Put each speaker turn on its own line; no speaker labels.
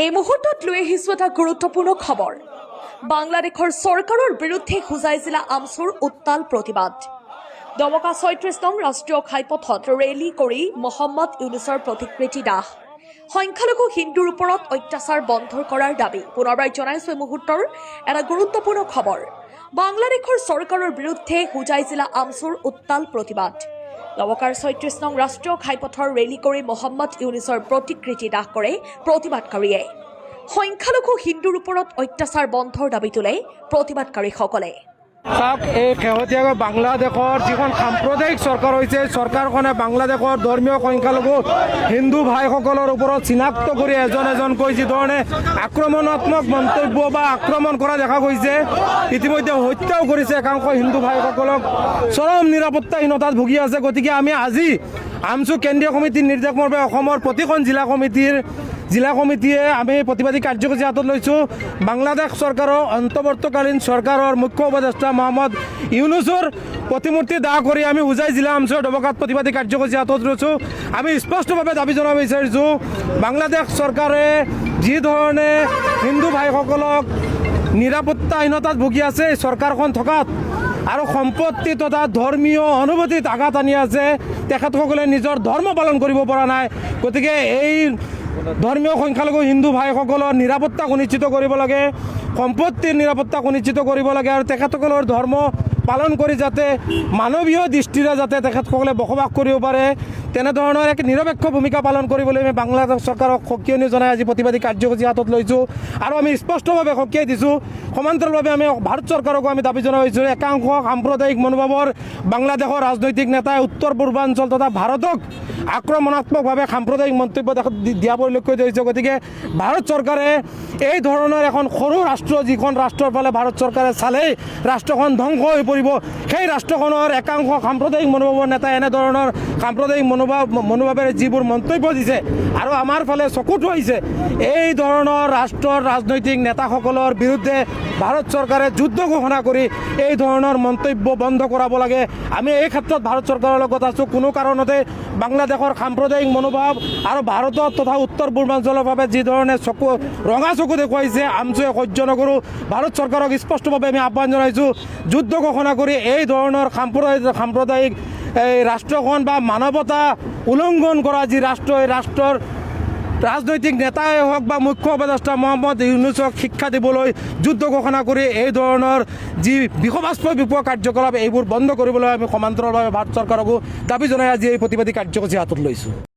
এই মুহূৰ্তত লৈ আহিছো এটা গুৰুত্বপূৰ্ণ খবৰ। বাংলাদেশৰ চৰকাৰৰ বিৰুদ্ধে হোজাই জিলা আমচুৰ উত্তাল প্ৰতিবাদ। দমকা ৩৬ নং ৰাষ্ট্ৰীয় ঘাইপথত ৰেলী কৰি মহম্মদ ইউনুছৰ প্ৰতিকৃতি দাহ। সংখ্যালঘু হিন্দুৰ ওপৰত অত্যাচাৰ বন্ধ কৰাৰ দাবী। পুনৰবাৰ জনাইছো এই মুহূৰ্তৰ এটা গুৰুত্বপূৰ্ণ খবৰ। বাংলাদেশৰ চৰকাৰৰ বিৰুদ্ধে হোজাই জিলা আমচুৰ উত্তাল প্ৰতিবাদ। দমকাৰ ৩৬ নং ৰাষ্ট্ৰীয় ঘাইপথৰ ৰেলী কৰি মহম্মদ ইউনুছৰ প্ৰতিকৃতি দাহ কৰে প্ৰতিবাদকাৰীয়ে। সংখ্যালঘু হিন্দুৰ ওপৰত অত্যাচাৰ বন্ধৰ দাবী তোলে প্ৰতিবাদকাৰীসকলে।
এই শেহতীয়াকৈ বাংলাদেশৰ যিখন সাম্প্ৰদায়িক চৰকাৰ হৈছে, চৰকাৰখনে বাংলাদেশৰ ধৰ্মীয় সংখ্যালঘু হিন্দু ভাইসকলৰ ওপৰত চিনাক্ত কৰি এজন এজনকৈ যিধৰণে আক্ৰমণাত্মক মন্তব্য বা আক্ৰমণ কৰা দেখা গৈছে, ইতিমধ্যে হত্যাও কৰিছে একাংশ হিন্দু ভাইসকলক, চৰম নিৰাপত্তাহীনতাত ভুগি আছে। গতিকে আমি আজি আমচু কেন্দ্ৰীয় সমিতিৰ নিৰ্দেশমৰ্মে অসমৰ প্ৰতিখন জিলা কমিটিয়ে আমি প্ৰতিবাদী কাৰ্যসূচী হাতত লৈছোঁ। বাংলাদেশ চৰকাৰৰ অন্তৱৰ্তীকালীন চৰকাৰৰ মুখ্য উপদেষ্টা মহম্মদ ইউনুছৰ প্ৰতিমূৰ্তি দাহ কৰি আমি হোজাই জিলা আমচুৰ দমকাত প্ৰতিবাদী কাৰ্যসূচী হাতত লৈছোঁ। আমি স্পষ্টভাৱে দাবী জনাব বিচাৰিছোঁ, বাংলাদেশ চৰকাৰে যি ধৰণে হিন্দু ভাইসকলক নিৰাপত্তাহীনতাত ভুগি আছে চৰকাৰখন থকাত আৰু সম্পত্তি তথা ধৰ্মীয় অনুভূতিত আঘাত আনি আছে, তেখেতসকলে নিজৰ ধৰ্ম পালন কৰিব পৰা নাই। গতিকে এই ধৰ্মীয় সংখ্যালঘু হিন্দু ভাইসকলৰ নিৰাপত্তা সুনিশ্চিত কৰিব লাগে, সম্পত্তিৰ নিৰাপত্তা সুনিশ্চিত কৰিব লাগে আৰু তেখেতসকলৰ ধৰ্ম পালন কৰি যাতে মানৱীয় দৃষ্টিৰে যাতে তেখেতসকলে বসবাস কৰিব পাৰে, তেনেধৰণৰ এক নিৰপেক্ষ ভূমিকা পালন কৰিবলৈ আমি বাংলাদেশ চৰকাৰক সকিয়নি জনাই আজি প্ৰতিবাদী কাৰ্যসূচী হাতত লৈছোঁ। আৰু আমি স্পষ্টভাৱে সকিয়াই দিছোঁ, সমান্তৰালভাৱে আমি ভাৰত চৰকাৰকো আমি দাবী জনাইছোঁ, একাংশ সাম্প্ৰদায়িক মনোভাৱৰ বাংলাদেশৰ ৰাজনৈতিক নেতাই উত্তৰ পূৰ্বাঞ্চল তথা ভাৰতক আক্ৰমণাত্মকভাৱে সাম্প্ৰদায়িক মন্তব্য দিয়া পৰিলক্ষিত হৈছে। গতিকে ভাৰত চৰকাৰে এই ধৰণৰ এখন সৰু ৰাষ্ট্ৰ, যিখন ৰাষ্ট্ৰৰ ফালে ভাৰত চৰকাৰে চালেই ৰাষ্ট্ৰখন ধ্বংস হৈ পৰিব, সেই ৰাষ্ট্ৰখনৰ একাংশ সাম্প্ৰদায়িক মনোভাৱৰ নেতাই এনেধৰণৰ সাম্প্ৰদায়িক মনোভাৱেৰে যিবোৰ মন্তব্য দিছে আৰু আমাৰ ফালে চকুত আহিছে, এই ধৰণৰ ৰাষ্ট্ৰৰ ৰাজনৈতিক নেতাসকলৰ বিৰুদ্ধে ভাৰত চৰকাৰে যুদ্ধ ঘোষণা কৰি এই ধৰণৰ মন্তব্য বন্ধ কৰাব লাগে। আমি এই ক্ষেত্ৰত ভাৰত চৰকাৰৰ লগত আছোঁ। কোনো কাৰণতে বাংলাদেশৰ সাম্প্ৰদায়িক মনোভাৱ আৰু ভাৰতত তথা উত্তৰ পূৰ্বাঞ্চলৰ বাবে যি ধৰণে ৰঙা চকু দেখুৱাইছে আমচুৱে সহ্য নকৰোঁ। ভাৰত চৰকাৰক স্পষ্টভাৱে আমি আহ্বান জনাইছোঁ, যুদ্ধ ঘোষণা কৰি এই ধৰণৰ সাম্প্ৰদায়িক এই ৰাষ্ট্ৰখন বা মানৱতা উলংঘন কৰা যি ৰাষ্ট্ৰ, এই ৰাষ্ট্ৰৰ ৰাজনৈতিক নেতাই হওক বা মুখ্য উপদেষ্টা মহম্মদ ইউনুছক শিক্ষা দিবলৈ যুদ্ধ ঘোষণা কৰি এই ধৰণৰ যি বিষবাস্প বিপোৱা কাৰ্যকলাপ, এইবোৰ বন্ধ কৰিবলৈ আমি সমান্তৰালভাৱে ভাৰত চৰকাৰকো দাবী জনাই আজি এই প্ৰতিবাদী কাৰ্যসূচী হাতত লৈছোঁ।